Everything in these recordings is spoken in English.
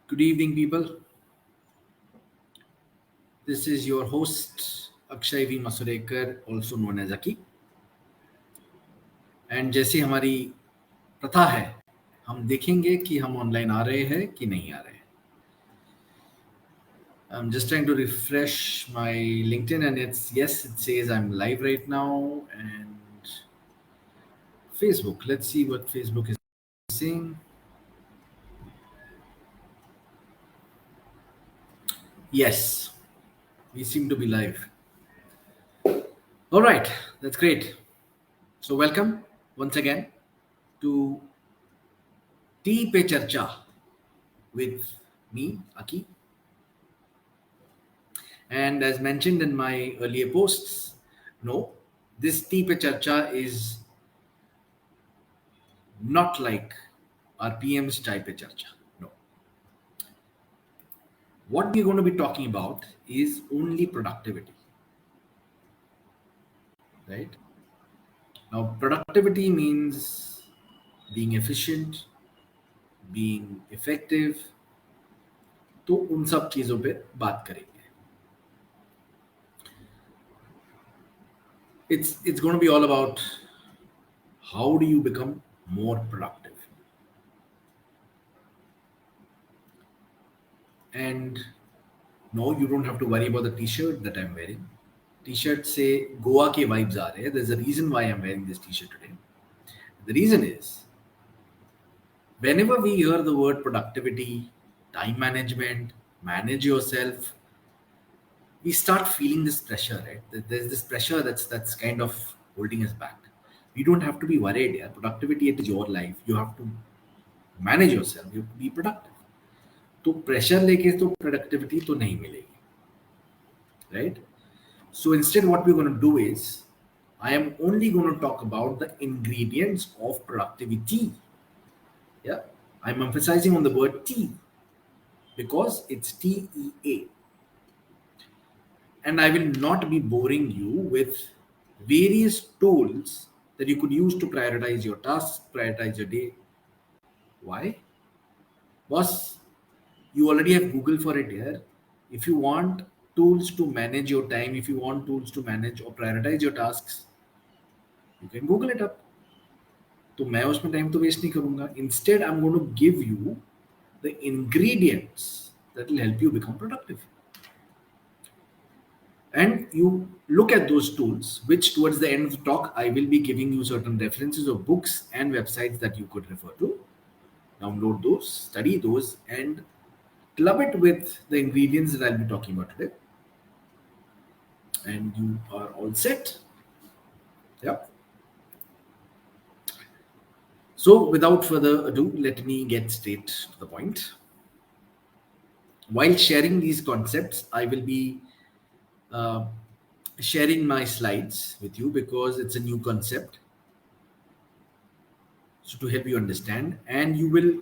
Good evening, people. This is your host, Akshay V. Masurekar, also known as Akki. And जैसी हमारी प्रथा है हम देखेंगे कि हम ऑनलाइन आ रहे हैं कि नहीं आ रहे हैं. I'm just trying to refresh my LinkedIn and it says I'm live right now. And Facebook, let's see what Facebook is saying. Yes, we seem to be live. All right, that's great. So welcome once again to Tea Pe Charcha with me, Aki. And as mentioned in my earlier posts, no, this Tea Pe Charcha is not like our PM's Chai Pe Charcha. No. What we're going to be talking about is only productivity. Right? Now, productivity means being efficient, being effective. तो उन सब चीज़ों पे बात करेंगे. It's going to be all about how do you become more productive. And no, you don't have to worry about the t-shirt that I'm wearing. T-shirt से गोवा के vibes आ रहे हैं. There's a reason why I'm wearing this t-shirt today. The reason is whenever we hear the word productivity, time management, manage yourself, we start feeling this pressure, right? There's this pressure that's kind of holding us back. You don't have to be worried. Yeah? Productivity, it is your life. You have to manage yourself. You have to be productive. तो pressure लेके तो productivity तो नहीं मिलेगी, right? So instead what we're going to do is I am only going to talk about the ingredients of productivity. Yeah, I'm emphasizing on the word T because it's TEA. And I will not be boring you with various tools that you could use to prioritize your tasks, prioritize your day. Why? Boss, you already have Google for it here. If you want tools to manage your time, if you want tools to manage or prioritize your tasks, you can Google it up. तो मैं उसमें time तो waste नहीं करूंगा. Instead, I'm going to give you the ingredients that will help you become productive. And you look at those tools, which towards the end of the talk, I will be giving you certain references of books and websites that you could refer to. Download those, study those, and club it with the ingredients that I'll be talking about today. And you are all set. Yeah. So without further ado, let me get straight to the point. While sharing these concepts, I will be sharing my slides with you because it's a new concept. So to help you understand, and you will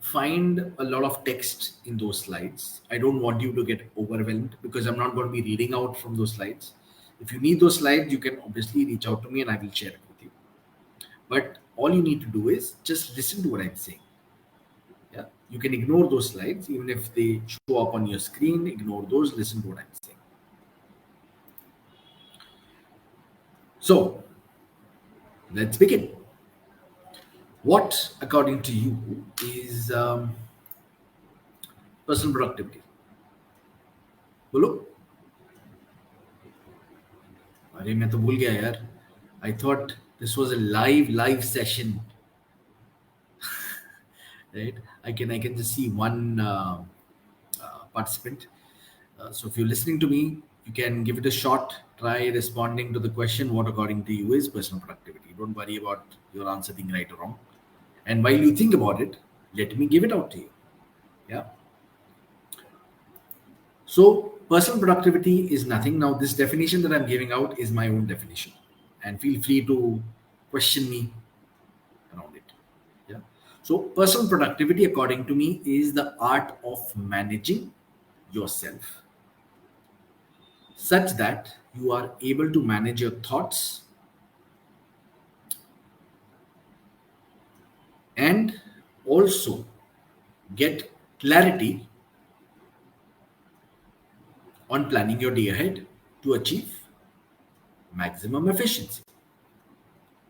find a lot of text in those slides. I don't want you to get overwhelmed because I'm not going to be reading out from those slides. If you need those slides, you can obviously reach out to me and I will share it with you. But all you need to do is just listen to what I'm saying. Yeah, you can ignore those slides even if they show up on your screen. Ignore those. Listen to what I'm saying. So let's begin. What, according to you, is personal productivity? बोलो. अरे मैं तो भूल गया यार. I thought this was a live session. Right? I can just see one participant. So if you're listening to me, you can give it a shot. Try responding to the question, what according to you is personal productivity. Don't worry about your answer being right or wrong. And while you think about it, let me give it out to you. Yeah. So personal productivity is nothing. Now, this definition that I'm giving out is my own definition. And feel free to question me around it. Yeah. So personal productivity, according to me, is the art of managing yourself such that you are able to manage your thoughts and also get clarity on planning your day ahead to achieve maximum efficiency.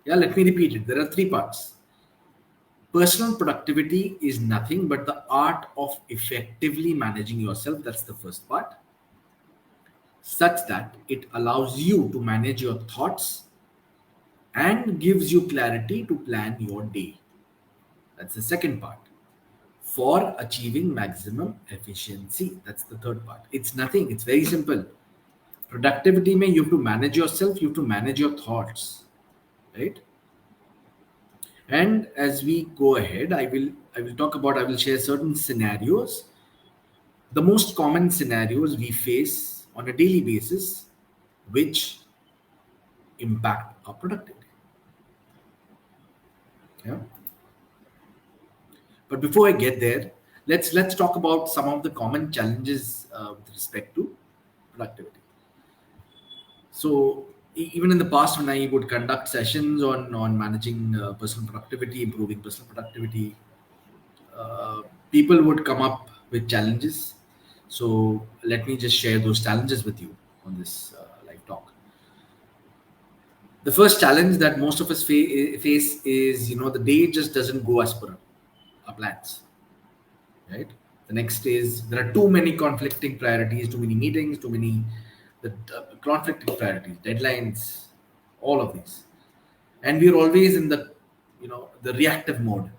Yeah, let me repeat it. There are three parts. Personal productivity is nothing but the art of effectively managing yourself. That's the first part, such that it allows you to manage your thoughts and gives you clarity to plan your day. That's the second part. For achieving maximum efficiency. That's the third part. It's nothing, it's very simple. Productivity means you have to manage yourself, you have to manage your thoughts, right? And as we go ahead, I will share certain scenarios, the most common scenarios we face on a daily basis, which impact our productivity. Yeah. But before I get there, let's talk about some of the common challenges with respect to productivity. So even in the past, when I would conduct sessions on managing personal productivity, improving personal productivity, people would come up with challenges. So let me just share those challenges with you on this live talk. The first challenge that most of us face is, the day just doesn't go as per our plans, right? The next is there are too many conflicting priorities, too many meetings, too many conflicting priorities, deadlines, all of these, and we're always in the reactive mode.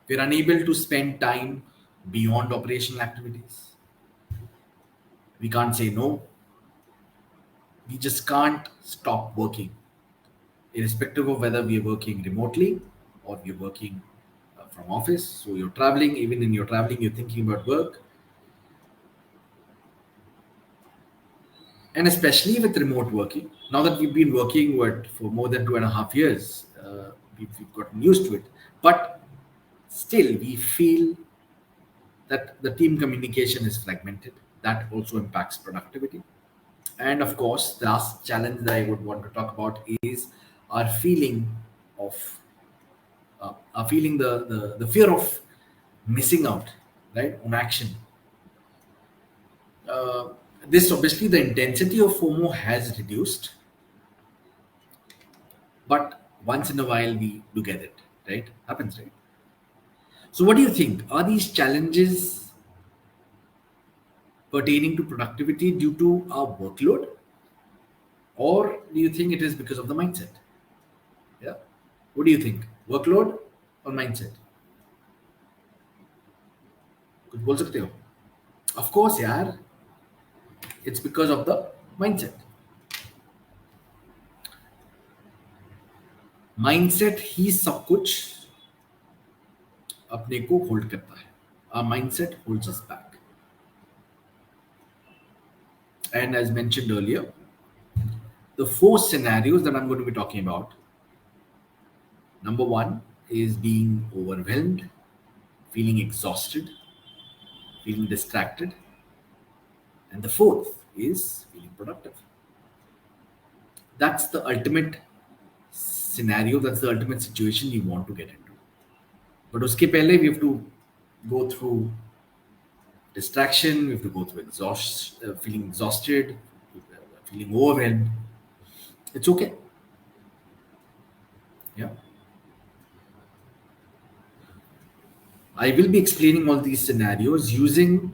We're unable to spend time beyond operational activities. We can't say no. We just can't stop working, irrespective of whether we're working remotely or we're working from office. So you're traveling, even in your traveling, you're thinking about work. And especially with remote working, now that we've been working for more than 2.5 years, we've gotten used to it. But still, we feel that the team communication is fragmented. That also impacts productivity. And of course, the last challenge that I would want to talk about is our feeling of our feeling the fear of missing out, right, on action. Uh, this obviously the intensity of FOMO has reduced, but once in a while we do get it, right? Happens, right? So, what do you think? Are these challenges pertaining to productivity due to our workload, or do you think it is because of the mindset? Yeah. What do you think? Workload or mindset? कुछ बोल सकते हो? Of course, यार. It's because of the mindset. Mindset ही सब कुछ अपने को hold करता है. Our mindset holds us back. And as mentioned earlier, the four scenarios that I'm going to be talking about. Number one is being overwhelmed, feeling exhausted, feeling distracted. And the fourth is feeling productive. That's the ultimate scenario, that's the ultimate situation we want to get into. But uske pehle, we have to go through distraction, we have to go through feeling exhausted, feeling overwhelmed. It's okay. Yeah. I will be explaining all these scenarios using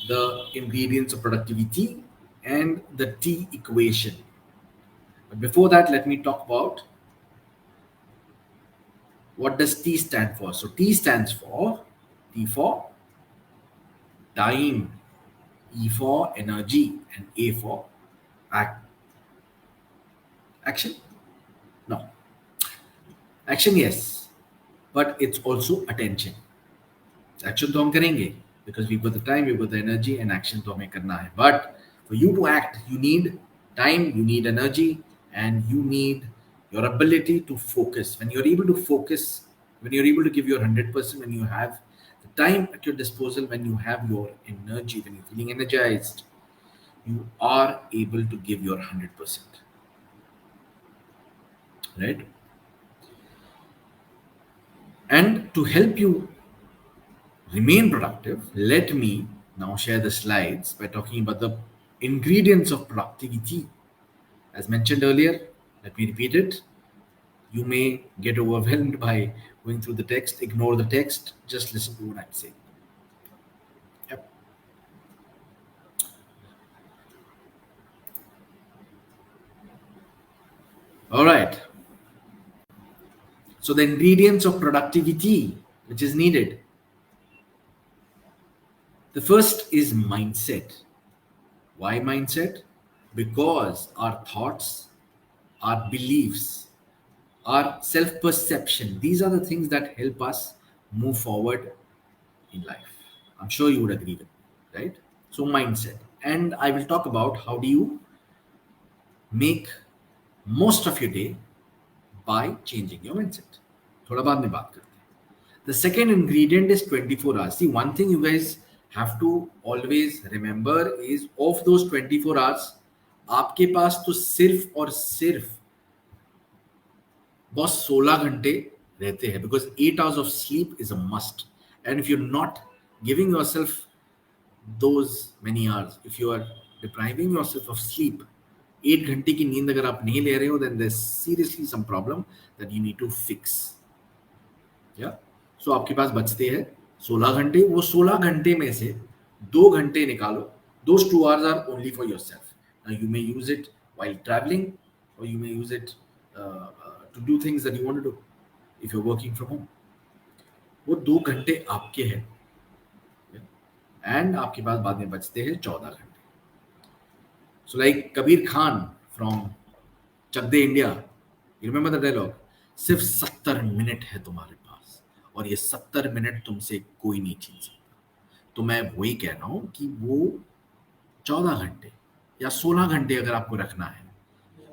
the ingredients of productivity and the T equation. But before that, let me talk about what does T stand for. So T stands for T for time, E for energy, and A for action. No, action yes, but it's also attention. Action तो हम करेंगे because we've got the time, we've got the energy, and action तो हमें करना है. But for you to act, you need time, you need energy, and you need your ability to focus. When you're able to focus, when you're able to give your 100%, when you have the time at your disposal, when you have your energy, when you're feeling energized, you are able to give your 100%. Right? And to help you remain productive, let me now share the slides by talking about the ingredients of productivity. As mentioned earlier, let me repeat it. You may get overwhelmed by going through the text, ignore the text, just listen to what I'm saying. Yep. All right. So, the ingredients of productivity which is needed. The first is mindset. Why mindset? Because our thoughts, our beliefs, our self perception, these are the things that help us move forward in life. I'm sure you would agree with me, right? So, mindset. And I will talk about how do you make most of your day by changing your mindset. थोड़ा बाद में बात करते हैं. The second ingredient is 24 hours. See, one thing you guys have to always remember is of those 24 hours, आपके पास तो सिर्फ और सिर्फ बस 16 घंटे रहते हैं, because 8 hours of sleep is a must. And if you're not giving yourself those many hours, if you are depriving yourself of sleep, 8 घंटे की नींद अगर आप नहीं ले रहे हो, then there's seriously some problem that you need to fix. या सो आपके पास बचते हैं 16 घंटे. वो 16 घंटे में से 2 घंटे निकालो. Those 2 hours are only for yourself. Now you may use it while traveling, or you may use it to do things that you want to do if you're working from home. वो 2 घंटे आपके हैं, and आपके पास बाद में बचते हैं 14 घंटे. So like Kabir Khan from Chak De India, you remember the dialogue, सिर्फ 70 मिनट है तुम्हारे पास, और ये 70 मिनट तुमसे कोई नहीं छीन सकता. तो मैं वही कह रहा हूं कि वो 14 घंटे या 16 घंटे अगर आपको रखना है,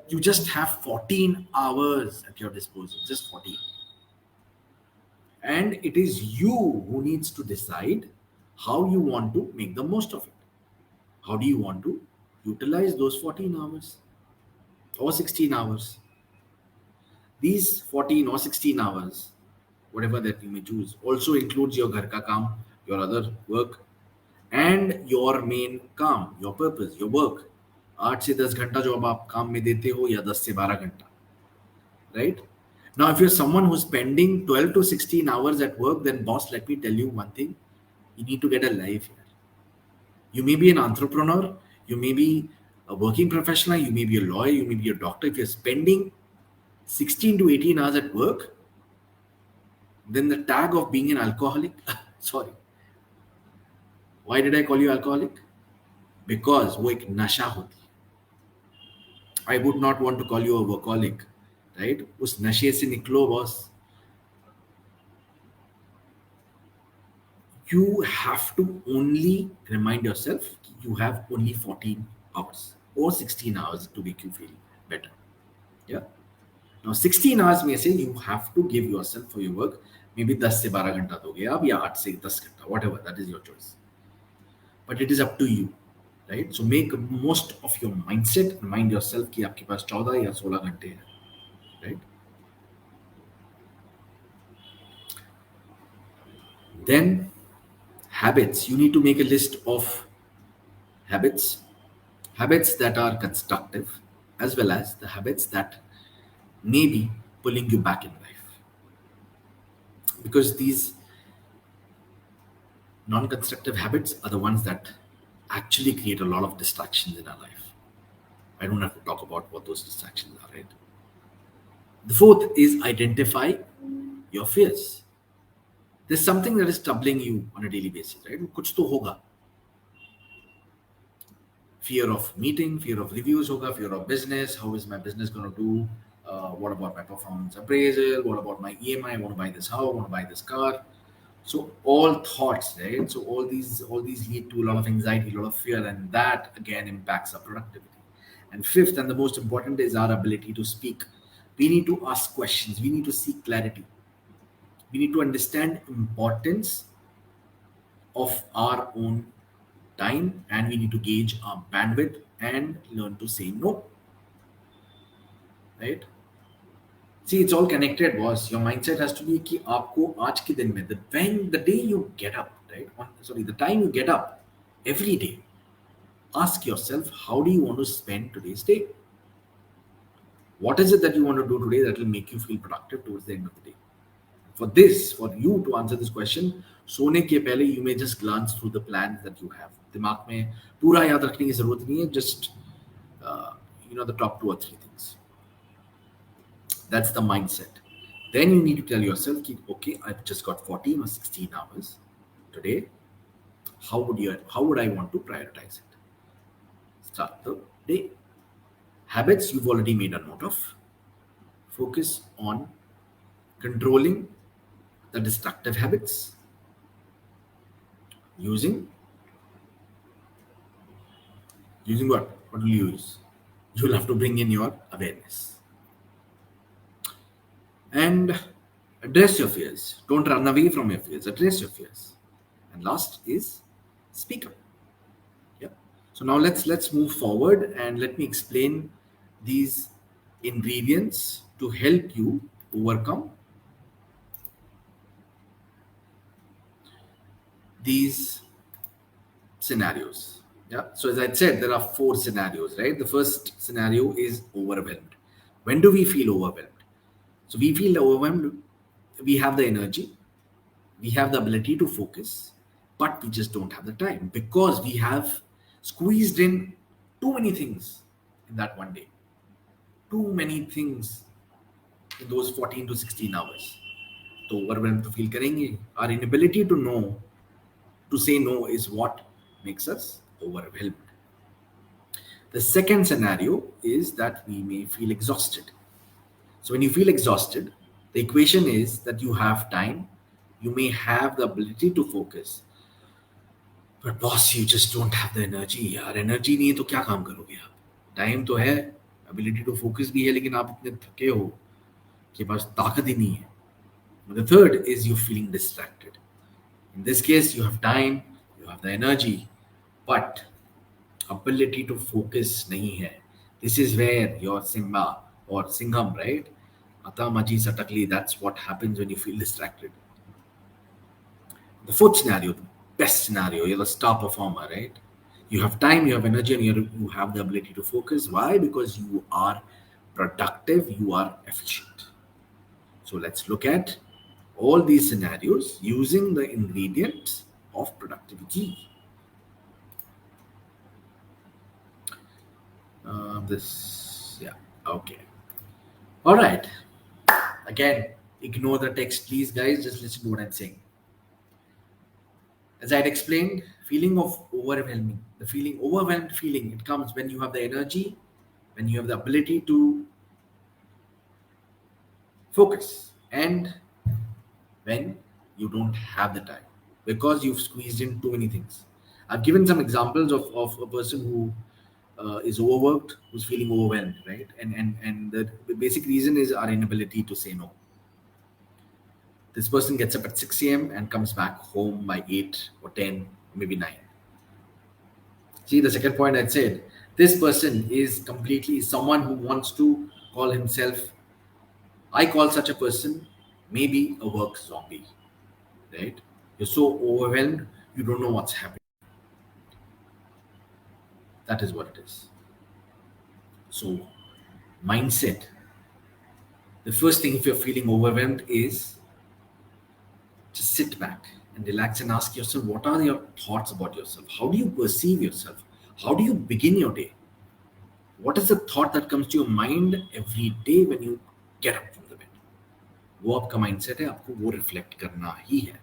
you just have 14 hours at your disposal, just 14. And it is you who needs to decide how you want to make the most of it. How do you want to utilize those 14 hours or 16 hours? These 14 or 16 hours, whatever that you may choose, also includes your ghar ka kaam, your other work, and your main काम, your purpose, your work. 8 से 10 घंटा जो अब आप काम में देते हो, या 10 से 12 घंटा, right? Now, if you're someone who's spending 12 to 16 hours at work, then boss, let me tell you one thing, you need to get a life here. You may be an entrepreneur, you may be a working professional, you may be a lawyer, you may be a doctor. If you're spending 16 to 18 hours at work, then the tag of being an alcoholic, sorry, why did I call you alcoholic? Because वो एक नशा होती है. I would not want to call you a workaholic, right? उस नशे से निकलो boss. You have to only remind yourself you have only 14 hours or 16 hours to make you feel better. Yeah. Now 16 hours में से you have to give yourself for your work. Maybe 10 से 12 घंटा दोगे आप, या 8 से 10 घंटा, whatever, that is your choice. But it is up to you, right? So make most of your mindset, remind yourself कि आपके पास 14 या 16 घंटे हैं, right? Then habits, you need to make a list of habits that are constructive, as well as the habits that may be pulling you back in life, because these non-constructive habits are the ones that actually create a lot of distractions in our life. I don't have to talk about what those distractions are, right? The fourth is identify your fears. There's something that is troubling you on a daily basis, right? कुछ तो होगा. Fear of meeting, fear of reviews hoga, fear of business. How is my business going to do? What about my performance appraisal? What about my EMI? I want to buy this house. I want to buy this car. So all thoughts, right? So all these lead to a lot of anxiety, a lot of fear, and that again impacts our productivity. And fifth, and the most important, is our ability to speak. We need to ask questions. We need to seek clarity. We need to understand importance of our own time, and we need to gauge our bandwidth and learn to say no. Right? See, it's all connected, boss. Your mindset has to be कि आपको आज के दिन में, when the day you get up, right? The time you get up, Every day, ask yourself, how do you want to spend today's day? What is it that you want to do today that will make you feel productive towards the end of the day? For you to answer this question, सोने के पहले you may just glance through the plans that you have. दिमाग में पूरा याद रखने की जरूरत नहीं है. Just the top 2 or 3 things. That's the mindset. Then you need to tell yourself, okay, I've just got 14 or 16 hours today. How would I want to prioritize it? Start the day. Habits you've already made a note of. Focus on controlling the destructive habits using what? What will you use? You'll have to bring in your awareness. And address your fears. Don't run away from your fears. Address your fears. And last is speak up. Yep. So now let's move forward and let me explain these ingredients to help you overcome these scenarios. Yeah. So as I said, there are 4 scenarios, right? The first scenario is overwhelmed. When do we feel overwhelmed? So we feel overwhelmed. We have the energy, we have the ability to focus, but we just don't have the time because we have squeezed in too many things in that one day. Too many things in those 14 to 16 hours. तो overwhelmed तो feel करेंगे. Our inability to say no is what makes us overwhelmed. The second scenario is that we may feel exhausted. So when you feel exhausted, the equation is that you have time, you may have the ability to focus, but boss, you just don't have the energy. यार energy नहीं है तो क्या काम करोगे आप? Time तो है, ability to focus भी है, लेकिन आप इतने थके हो कि पास ताकत ही नहीं है. The third is you feeling distracted. In this case, you have time, you have the energy, but ability to focus nahi hai. This is where your Simba or Singham, right? Ata maji satakli, that's what happens when you feel distracted. The fourth scenario, the best scenario, you're the star performer, right? You have time, you have energy, and you have the ability to focus. Why? Because you are productive, you are efficient. So let's look at all these scenarios using the ingredients of productivity. Okay. All right. Again, ignore the text, please, guys. Just listen to what I'm saying. As I had explained, feeling of overwhelming, the overwhelmed feeling, it comes when you have the energy, when you have the ability to focus, and when you don't have the time because you've squeezed in too many things. I've given some examples of a person who is overworked, who's feeling overwhelmed, right? And the basic reason is our inability to say no. This person gets up at 6 a.m. and comes back home by 8 or 10, maybe 9. See, the second point I'd said, this person is completely someone who wants to call himself, I call such a person maybe a work zombie, right? You're so overwhelmed, you don't know what's happening. That is what it is. So, mindset. The first thing, if you're feeling overwhelmed, is just sit back and relax and ask yourself, what are your thoughts about yourself? How do you perceive yourself? How do you begin your day? What is the thought that comes to your mind every day when you get up from the bed? वो आपका mindset है, आपको वो reflect करना ही है.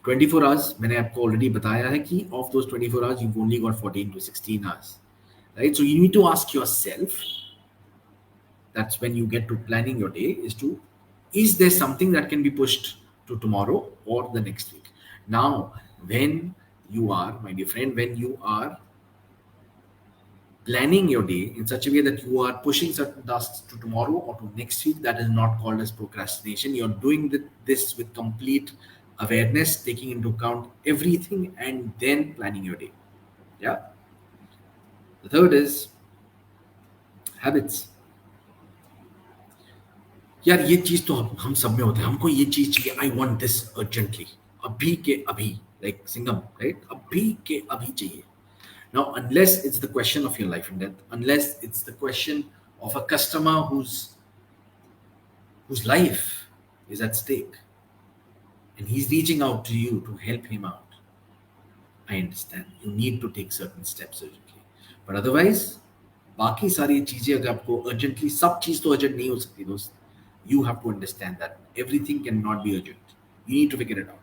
24 hours, मैंने आपको already बताया है कि of those 24 hours, you've only got 14 to 16 hours. Right? So you need to ask yourself, that's when you get to planning your day, is there something that can be pushed to tomorrow or the next week? Now, when you are, my dear friend, when you are planning your day in such a way that you are pushing certain tasks to tomorrow or to next week, that is not called as procrastination. You're doing this with complete awareness, taking into account everything and then planning your day. Yeah. The third is habits. यार ये चीज तो हम सब में होता है, हमको ये चीज चाहिए, आई वांट दिस अर्जेंटली. अभी के अभी, like Singham, right? अभी के अभी चाहिए. Now, unless it's the question of your life and death, unless it's the question of a customer whose life is at stake and he's reaching out to you to help him out, I understand. You need to take certain steps urgently. But otherwise, बाकी सारी चीजें अगर आपको urgently, सब चीज तो urgent नहीं हो सकती दोस्त. You have to understand that everything cannot be urgent. You need to figure it out.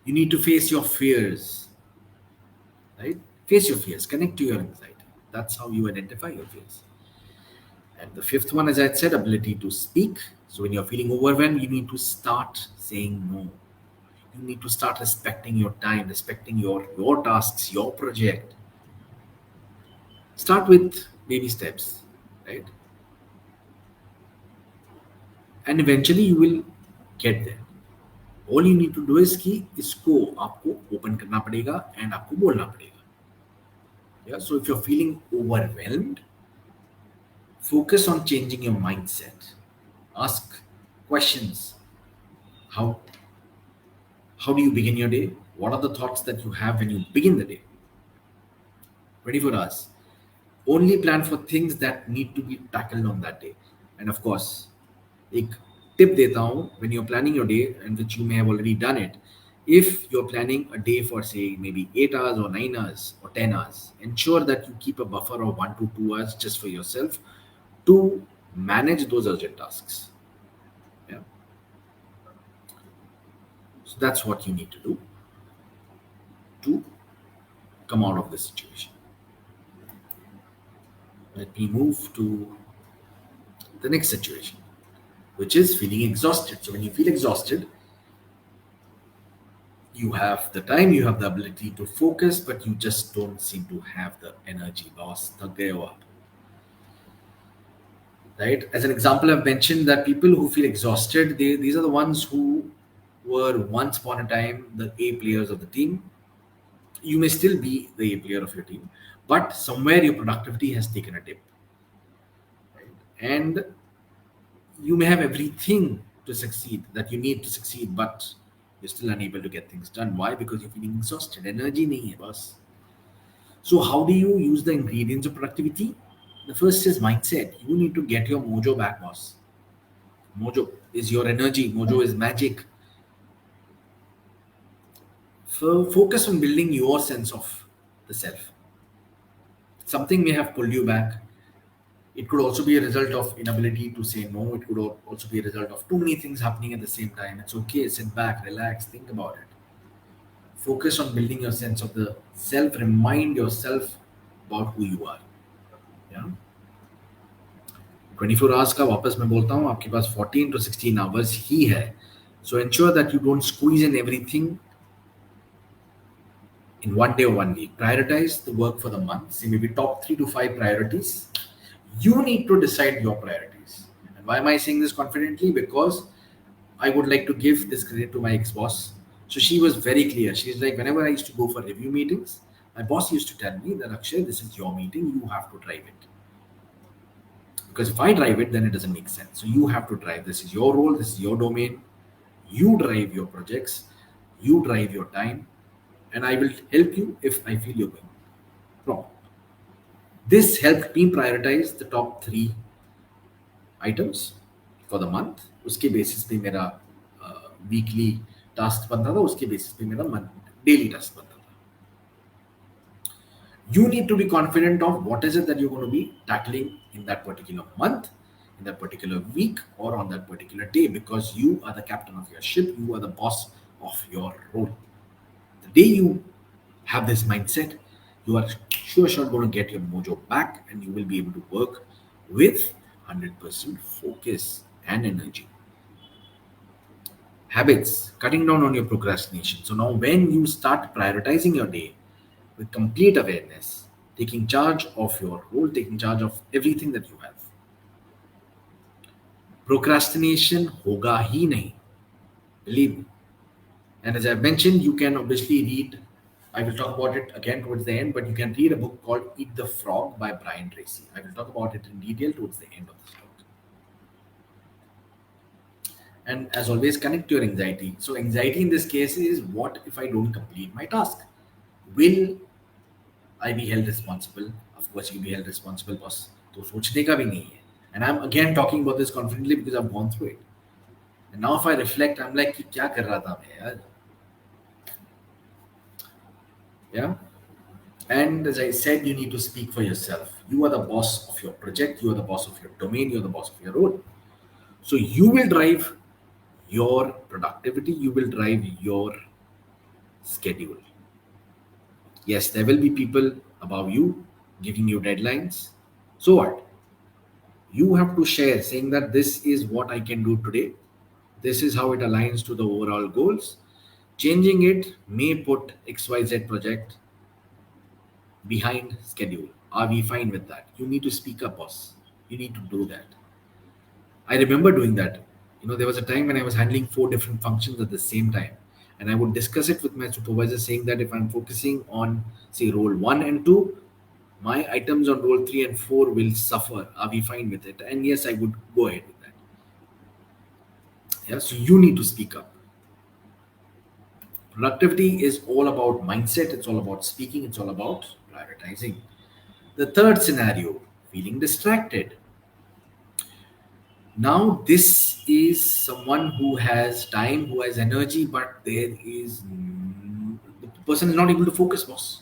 You need to face your fears, right? Face your fears. Connect to your anxiety. That's how you identify your fears. And the fifth one, as I said, ability to speak. So when you're feeling overwhelmed, you need to start saying no. You need to start respecting your time, respecting your tasks, your project. Start with baby steps, right? And eventually you will get there. All you need to do is कि इसको आपको open करना पड़ेगा and आपको बोलना पड़ेगा. Yeah. So if you're feeling overwhelmed, focus on changing your mindset. Ask questions. How how do you begin your day? What are the thoughts that you have when you begin the day? 24 hours. Only plan for things that need to be tackled on that day. And of course, एक tip देता हूँ, when you're planning your day, and which you may have already done it, if you're planning a day for say maybe 8 hours or 9 hours or 10 hours, ensure that you keep a buffer of 1 to 2 hours just for yourself to manage those urgent tasks. Yeah. So that's what you need to do to come out of this situation. Let me move to the next situation, which is feeling exhausted. So when you feel exhausted, you have the time, you have the ability to focus, but you just don't seem to have the energy. Boss, thak gaye ho aap. Right? As an example, I've mentioned that people who feel exhausted, these are the ones who were once upon a time the A players of the team. You may still be the A player of your team, but somewhere your productivity has taken a dip. Right? And you may have everything to succeed that you need to succeed, but you're still unable to get things done. Why? Because you're feeling exhausted. Energy nahi hai, boss. So how do you use the ingredients of productivity? The first is mindset. You need to get your mojo back, boss. Mojo is your energy. Mojo is magic. Focus on building your sense of the self. Something may have pulled you back. It could also be a result of inability to say no. It could also be a result of too many things happening at the same time. It's okay. Sit back, relax, think about it. Focus on building your sense of the self. Remind yourself about who you are. Yeah. 24 hours का वापस मैं बोलता हूँ आपके पास 14 to 16 hours ही है. So ensure that you don't squeeze in everything in one day or 1 week. Prioritize the work for the month. See maybe top 3 to 5 priorities. You need to decide your priorities. And why am I saying this confidently? Because I would like to give this credit to my ex-boss. So she was very clear. She's like, whenever I used to go for review meetings, my boss used to tell me that Akshay, this is your meeting, you have to drive it. Because if I drive it, then it doesn't make sense. So you have to drive. This is your role, this is your domain. You drive your projects, you drive your time, and I will help you if I feel you're going wrong. This helped me prioritize the top 3 items for the month. उसके basis पे मेरा weekly task बनता था, उसके basis पे मेरा daily task बनता था. You need to be confident of what is it that you're going to be tackling in that particular month, in that particular week, or on that particular day, because you are the captain of your ship, you are the boss of your role. The day you have this mindset, you are sure going to get your mojo back and you will be able to work with 100% focus and energy. Habits, cutting down on your procrastination. So now when you start prioritizing your day with complete awareness, taking charge of your role, taking charge of everything that you have, procrastination hoga hi nahi. Believe me. And as I mentioned, you can obviously read, I will talk about it again towards the end, but you can read a book called Eat the Frog by Brian Tracy. I will talk about it in detail towards the end of this talk. And as always, connect to your anxiety. So anxiety in this case is, what if I don't complete my task? Will I be held responsible? Of course, you'll be held responsible, boss. तो सोचने का भी नहीं है. And I'm again talking about this confidently because I've gone through it. And now if I reflect, I'm like, कि क्या कर रहा था मैं यार? Yeah. And as I said, you need to speak for yourself. You are the boss of your project. You are the boss of your domain. You are the boss of your role. So you will drive your productivity. You will drive your schedule. Yes, there will be people above you giving you deadlines. So what? You have to share saying that this is what I can do today. This is how it aligns to the overall goals. Changing it may put XYZ project behind schedule. Are we fine with that? You need to speak up, boss. You need to do that. I remember doing that. There was a time when I was handling 4 different functions at the same time. And I would discuss it with my supervisor saying that if I'm focusing on, say, role 1 and 2, my items on role 3 and 4 will suffer. Are we fine with it? And yes, I would go ahead with that. Yeah, so you need to speak up. Productivity is all about mindset, it's all about speaking, it's all about prioritizing. The third scenario, feeling distracted. Now, this is someone who has time, who has energy, but the person is not able to focus, boss.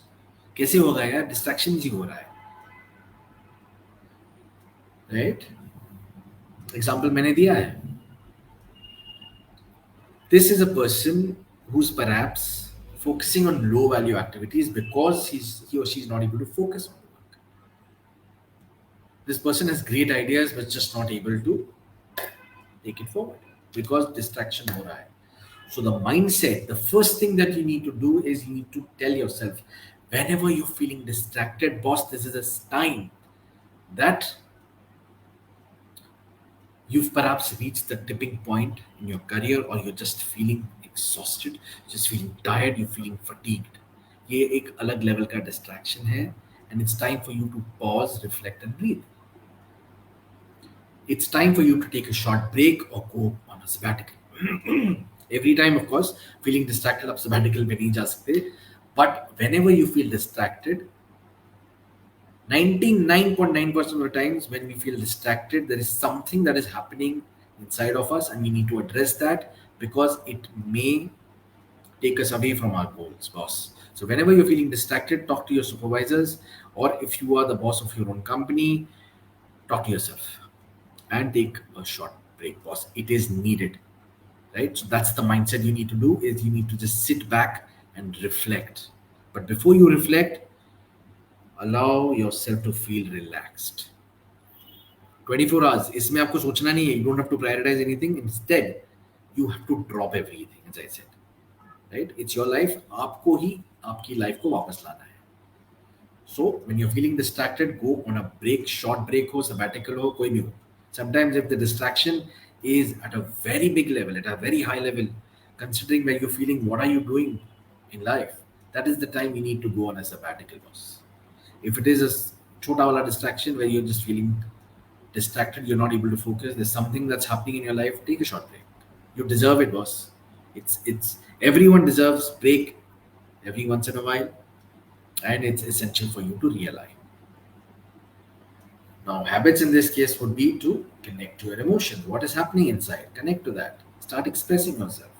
कैसे होगा यार? Distraction ही हो रहा है, right? Example मैंने दिया है. This is a person who's perhaps focusing on low value activities because he or she is not able to focus on work. This person has great ideas but just not able to take it forward because distraction हो रहा है. So the mindset, the first thing that you need to do is you need to tell yourself, whenever you're feeling distracted, boss, this is a time that you've perhaps reached the tipping point in your career, or you're just feeling exhausted, just feeling tired, you're feeling fatigued. ये एक अलग level का distraction है, and it's time for you to pause, reflect and breathe. It's time for you to take a short break or go on a sabbatical. Every time, of course, feeling distracted, आप sabbatical पे नहीं जा सकते. But whenever you feel distracted, 99.9% of the times when we feel distracted, there is something that is happening inside of us, and we need to address that because it may take us away from our goals, boss. So whenever you're feeling distracted, talk to your supervisors, or if you are the boss of your own company, talk to yourself and take a short break, boss. It is needed, right? So that's the mindset you need to do, is you need to just sit back and reflect. But before you reflect, allow yourself to feel relaxed. 24 hours, इसमें आपको सोचना नहीं है. You don't have to prioritize anything. Instead, you have to drop everything, as I said. Right? It's your life. आपको ही आपकी life को वापस लाना है. So when you're feeling distracted, go on a break, short break हो, sabbatical हो, कोई भी हो. Sometimes if the distraction is at a very big level, at a very high level, considering where you're feeling, what are you doing in life? That is the time you need to go on a sabbatical, boss. If it is a chota wala distraction where you're just feeling distracted, you're not able to focus, there's something that's happening in your life, take a short break. You deserve it, boss. It's everyone deserves break every once in a while, and it's essential for you to realign. Now, habits in this case would be to connect to your emotions. What is happening inside? Connect to that. Start expressing yourself.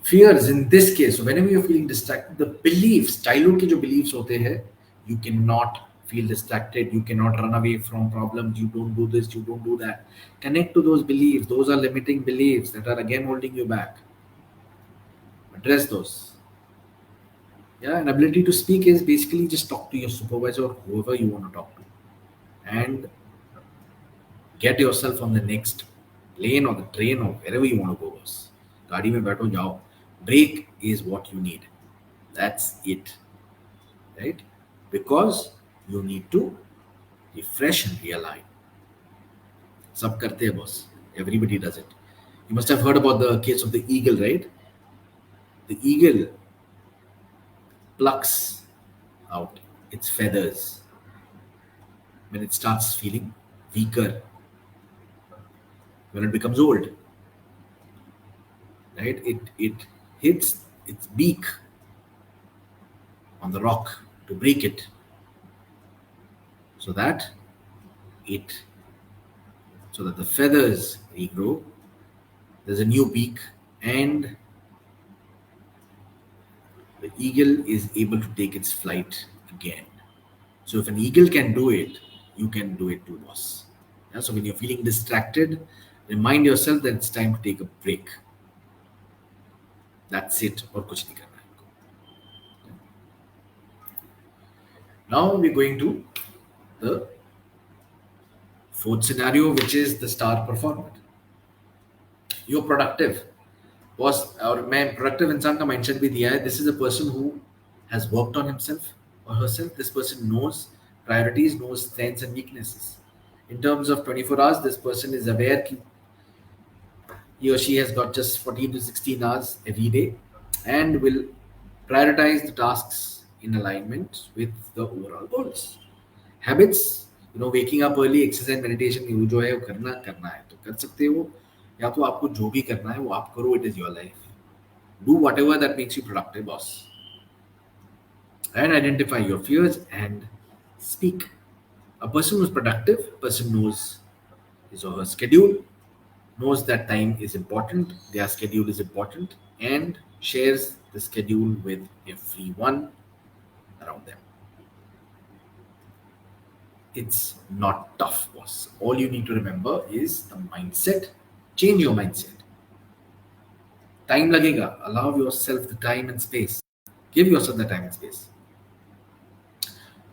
Fears in this case, so whenever you're feeling distracted, the beliefs, childhood के जो beliefs होते हैं, you cannot feel distracted, you cannot run away from problems, you don't do this, you don't do that. Connect to those beliefs. Those are limiting beliefs that are again holding you back. Address those. Yeah, an ability to speak is basically just talk to your supervisor or whoever you want to talk to, and get yourself on the next plane or the train or wherever you want to go, boss. गाड़ी में बैठो, जाओ. Break is what you need. That's it, right? Because you need to refresh and realign. सब करते हैं, boss. Everybody does it. You must have heard about the case of the eagle, right? The eagle plucks out its feathers when it starts feeling weaker, when it becomes old. right? It hits its beak on the rock to break it, so that it so that the feathers regrow. There's a new beak, and the eagle is able to take its flight again. So if an eagle can do it, you can do it too, boss. Yeah, so when you're feeling distracted, remind yourself that it's time to take a break. That's it, और कुछ नहीं करना है आपको. Now we're going to the fourth scenario, which is the star performer. You're productive. Boss और मैं productive इंसान का माइंडसेट भी दिया है. This is a person who has worked on himself or herself. This person knows priorities, knows strengths and weaknesses. In terms of 24 hours, this person is aware that he or she has got just 14 to 16 hours every day and will prioritize the tasks in alignment with the overall goals. Habits, waking up early, exercise, meditation, you जो है वो करना है तो कर सकते हो, या तो आपको जो भी करना है वो आप करो. It is your life. Do whatever that makes you productive, boss. And identify your fears and speak. A person who's productive, person knows his or her schedule, knows that time is important, their schedule is important, and shares the schedule with everyone around them. It's not tough, boss. All you need to remember is the mindset. Change your mindset. Time lagega. Allow yourself the time and space. Give yourself the time and space.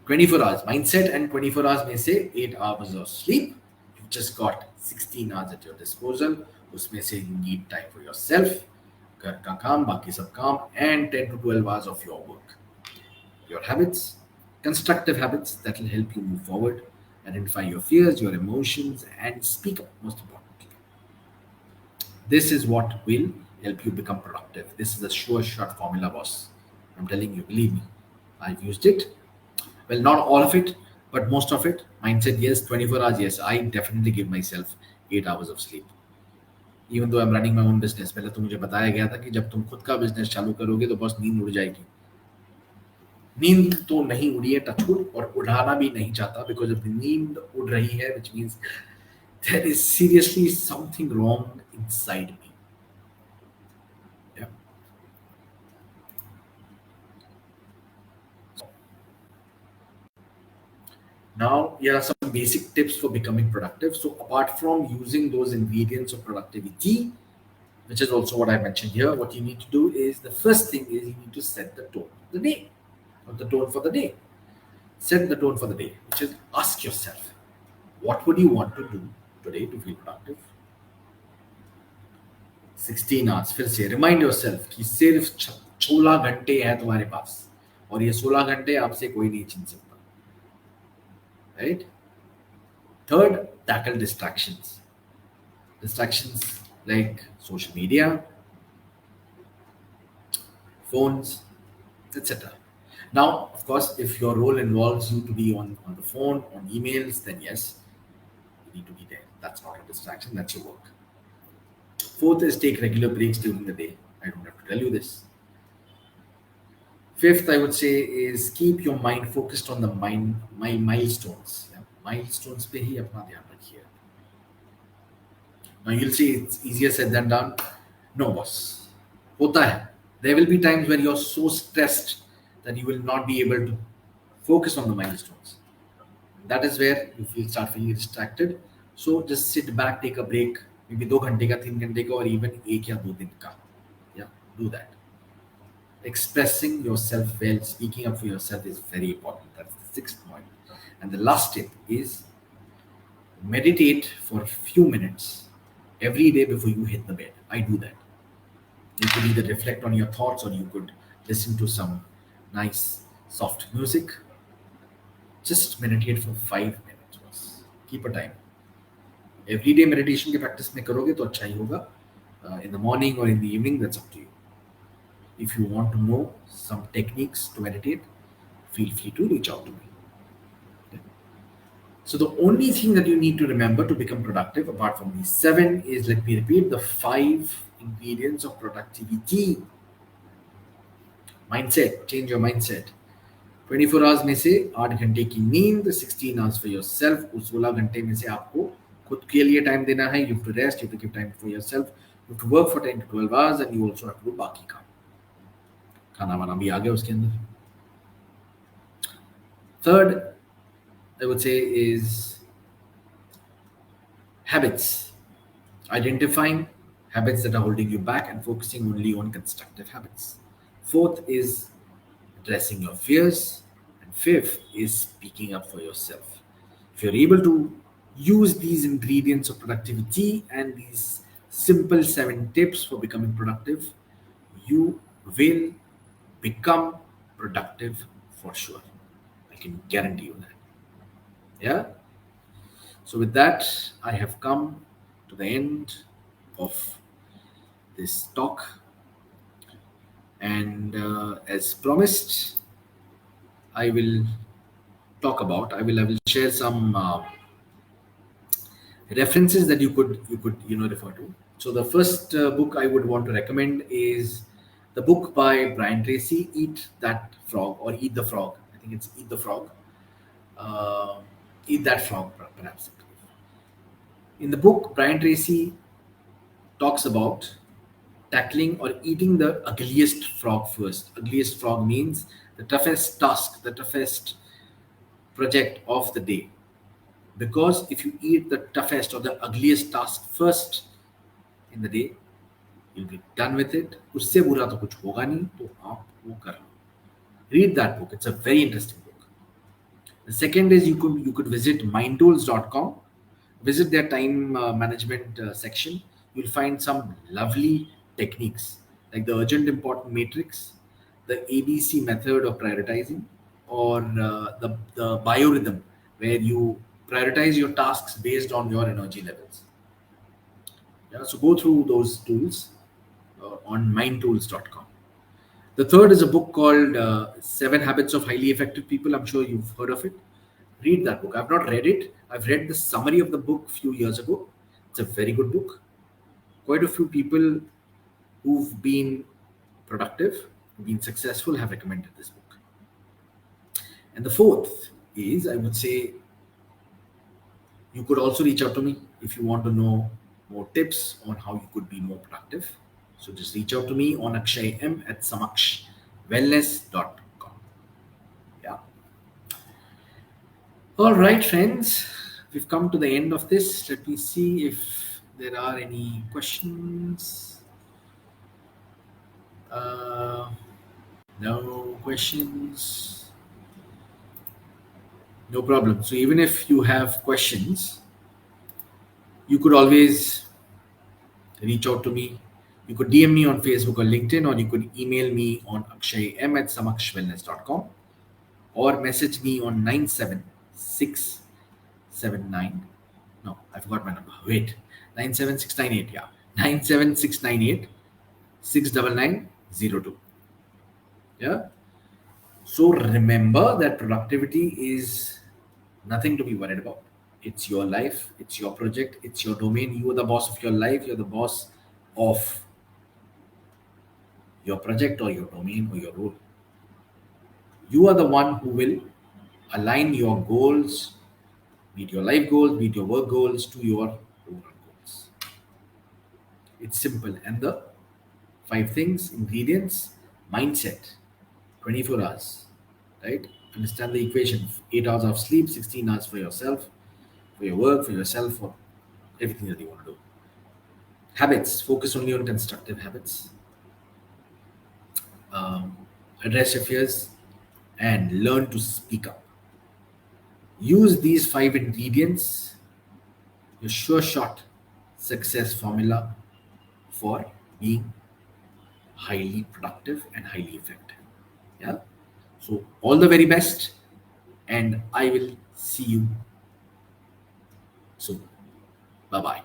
24 hours mindset, and 24 hours may say 8 hours of sleep. You've just got 16 hours at your disposal. Usme se you need time for yourself, घर का काम, बाकी सब काम, and 10 to 12 hours of your work. Your habits, constructive habits that will help you move forward. Identify your fears, your emotions, and speak up, most importantly. This is what will help you become productive. This is a sure shot formula, boss. I'm telling you, believe me. I've used it. Well, not all of it, but most of it. Mindset, yes. 24 hours, yes. I definitely give myself 8 hours of sleep. Even though I'm running my own business, पहले तो मुझे बताया गया था कि जब तुम खुद का बिजनेस चालू करोगे तो बस नींद उड़ जाएगी. नींद तो नहीं उड़ी है, टचवुड, और उड़ाना भी नहीं चाहता, बिकॉज अब नींद उड़ रही है, which means there is seriously something wrong inside me. Yeah. Now, here are some basic tips for becoming productive. So, apart from using those ingredients of productivity, which is also what I mentioned here, what you need to do is, the first thing is you need to set the tone of the day, or the tone for the day. Set the tone for the day, which is ask yourself, what would you want to do today to feel productive? 16 hours. फिर से remind yourself कि सिर्फ 16 घंटे हैं तुम्हारे पास, और ये 16 घंटे आपसे कोई नहीं छीन सकता. Right? Third, tackle distractions. Distractions like social media, phones, etc. Now, of course, if your role involves you to be on the phone, on emails, then yes, you need to be there. That's not a distraction, that's your work. Fourth is take regular breaks during the day. I don't have to tell you this. Fifth, I would say, is keep your mind focused on the milestones. Yeah? Milestones पे ही अपना ध्यान रखिए. Now you'll say it's easier said than done. No, boss. होता है. There will be times where you're so stressed that you will not be able to focus on the milestones. That is where you start feeling distracted. So just sit back, take a break. Maybe 2 घंटे का, 3 घंटे का, or even 1 या 2 दिन का. Yeah, do that. Expressing yourself well, speaking up for yourself is very important. That's the 6th point. And the last tip is meditate for a few minutes every day before you hit the bed. I do that. You could either reflect on your thoughts, or you could listen to some nice soft music. Just meditate for 5 minutes. Keep a time. Every day meditation की practice में करोगे तो अच्छा ही होगा. In the morning or in the evening, that's up to you. If you want to know some techniques to meditate, feel free to reach out to me. Okay. So the only thing that you need to remember to become productive, apart from these 7, is, let me repeat, the 5 ingredients of productivity. Mindset, change your mindset. 24 hours में से 8 घंटे की नींद, 16 hours for your self. उस 16 घंटे में से आपको खुद के लिए टाइम देना है. You have to rest, you have to give time for your self, you have to work for 10 to 12 hours and you also have to do बाकी काम. खाना वाना भी आ गया उसके अंदर. Third I would say is habits. Identifying habits that are holding you back and focusing only on constructive habits. Fourth is addressing your fears. And fifth is speaking up for yourself. If you're able to use these ingredients of productivity and these simple 7 tips for becoming productive, you will become productive for sure. I can guarantee you that. Yeah. So with that, I have come to the end of this talk, and as promised, I will talk about. I will share some references that you could refer to. So the first book I would want to recommend is the book by Brian Tracy, Eat That Frog, or Eat the Frog. I think it's Eat the Frog. Eat That Frog, perhaps. In the book, Brian Tracy talks about tackling or eating the ugliest frog first. Ugliest frog means the toughest task, the toughest project of the day. Because if you eat the toughest or the ugliest task first in the day, you'll be done with it. उससे बुरा तो कुछ होगा नहीं, तो आप वो कर लो. Read that book. It's a very interesting book. The second is you could visit mindtools.com. Visit their time management section. You'll find some lovely techniques like the urgent important matrix, the ABC method of prioritizing, or the biorhythm, where you prioritize your tasks based on your energy levels. Yeah, so go through those tools on mindtools.com. The third is a book called 7 Habits of Highly Effective People. I'm sure you've heard of it. Read that book. I've not read it. I've read the summary of the book a few years ago. It's a very good book. Quite a few people who've been productive, who've been successful, have recommended this book. And the fourth is, I would say, you could also reach out to me if you want to know more tips on how you could be more productive. So just reach out to me on akshayam@samakshwellness.com. Yeah. All right, friends, we've come to the end of this. Let me see if there are any questions. No questions. No problem. So even if you have questions, you could always reach out to me. You could DM me on Facebook or LinkedIn, or you could email me on akshayam@samakshwellness.com, or message me on 97679. No, I forgot my number. Wait, 97698. Yeah, 97698 69902. Yeah. So remember that productivity is nothing to be worried about. It's your life, it's your project, it's your domain. You are the boss of your life, you're the boss of your project or your domain or your role. You are the one who will align your goals, be it your life goals, be it your work goals, to your overall goals. It's simple. And the 5 things, ingredients: mindset, 24 hours, right? Understand the equation: 8 hours of sleep, 16 hours for yourself, for your work, for yourself, for everything that you want to do. Habits, focus only on constructive habits. Address your fears and learn to speak up. Use these 5 ingredients, your sure shot success formula for being highly productive and highly effective. Yeah. So all the very best, and I will see you soon. Bye-bye.